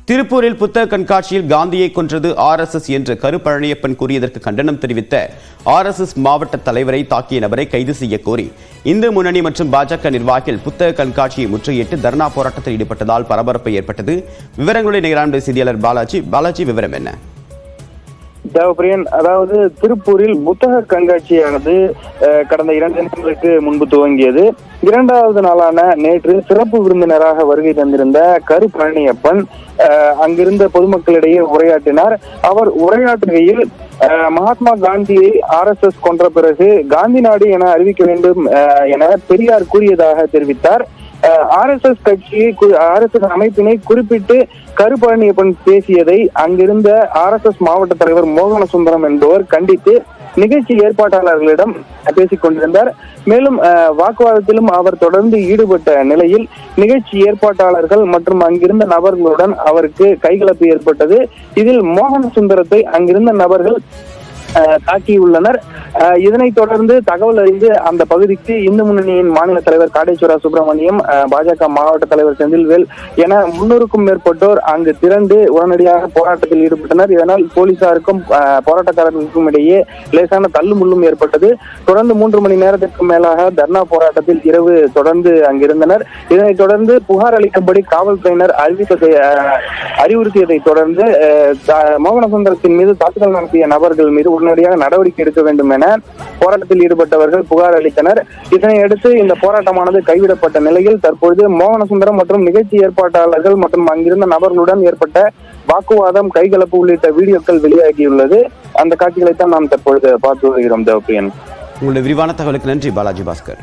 திருப்பூரில் புத்தக கண்காட்சியில் காந்தியை கொன்றது RSS என்று கருப்பழனியப்பன் கூறியதற்கு கண்டனம் தெரிவித்த RSS மாவட்ட தலைவரை தாக்கிய நபரை கைது செய்ய கோரி இந்து முன்னணி மற்றும் பாஜக நிர்வாகிகள் புத்தக கண்காட்சியை முற்றுகையிட்டு தர்ணா போராட்டத்தில் ஈடுபட்டதால் பரபரப்பு ஏற்பட்டது. விவரங்களுடைய நிகரான செய்தியாளர் பாலாஜி விவரம் என்ன? தேவப்பிரியன், அதாவது திருப்பூரில் புத்தக கண்காட்சியானது கடந்த 2 தினங்களுக்கு முன்பு துவங்கியது. 2வது நாளான நேற்று சிறப்பு விருந்தினராக வருகை தந்திருந்த கருப்பழனியப்பன் அங்கிருந்த பொதுமக்களிடையே உரையாற்றினார். அவர் உரையாற்றுகையில் மகாத்மா காந்தியை RSS கொன்ற பிறகு காந்தி நாடு என அறிவிக்க வேண்டும் என பெரியார் கூறியதாக தெரிவித்தார். RSS கட்சியை RSS அமைப்பினை குறிப்பிட்டு கருப்பழனியப்பன் பேசியதை அங்கிருந்த RSS மாவட்ட தலைவர் மோகன சுந்தரம் என்பவர் கண்டித்து நிகழ்ச்சி ஏற்பாட்டாளர்களிடம் பேசிக் கொண்டிருந்தார். மேலும் வாக்குவாதத்திலும் அவர் தொடர்ந்து ஈடுபட்ட நிலையில் நிகழ்ச்சி ஏற்பாட்டாளர்கள் மற்றும் அங்கிருந்த நபர்களுடன் அவருக்கு கைகலப்பு ஏற்பட்டது. இதில் மோகன சுந்தரத்தை அங்கிருந்த நபர்கள் தாக்கியுள்ளனர். இதனைத் தொடர்ந்து தகவல் அறிந்து அந்த பகுதிக்கு இந்து முன்னணியின் மாநில தலைவர் காடேஸ்வரா சுப்பிரமணியம், பாஜக மாவட்ட தலைவர் செந்தில்வேல் என 300க்கும் மேற்பட்டோர் அங்கு திரண்டு உடனடியாக போராட்டத்தில் ஈடுபட்டனர். இதனால் போலீசாருக்கும் போராட்டக்காரர்களுக்கும் இடையே லேசான தள்ளுமுள்ளும் ஏற்பட்டது. தொடர்ந்து 3 மணி நேரத்திற்கு மேலாக தர்ணா போராட்டத்தில் இரவு தொடர்ந்து அங்கிருந்தனர். இதனைத் தொடர்ந்து புகார் அளிக்கும்படி காவல்துறையினர் அறிவுறுத்தியதை தொடர்ந்து மோகனசுந்தரத்தின் மீது தாக்குதல் நடத்திய நபர்கள் மீது உடனடியாக நடவடிக்கை எடுக்க வேண்டும் என போராட்டத்தில் ஈடுபட்டவர்கள் புகார் அளித்தனர். இதனையடுத்து இந்த போராட்டமானது கைவிடப்பட்ட நிலையில் தற்பொழுது மோகனசுந்தரம் மற்றும் நிகழ்ச்சி ஏற்பாட்டாளர்கள் மற்றும் அங்கிருந்த நபர்களுடன் ஏற்பட்ட வாக்குவாதம், கைகலப்பு உள்ளிட்ட வீடியோக்கள் வெளியாகியுள்ளது. அந்த காட்சிகளைத்தான் நாம் தற்பொழுது பார்த்து வருகிறோம். தேவப்பிரியன், உங்களுடைய விரிவான தகவலுக்கு நன்றி பாலாஜி பாஸ்கர்.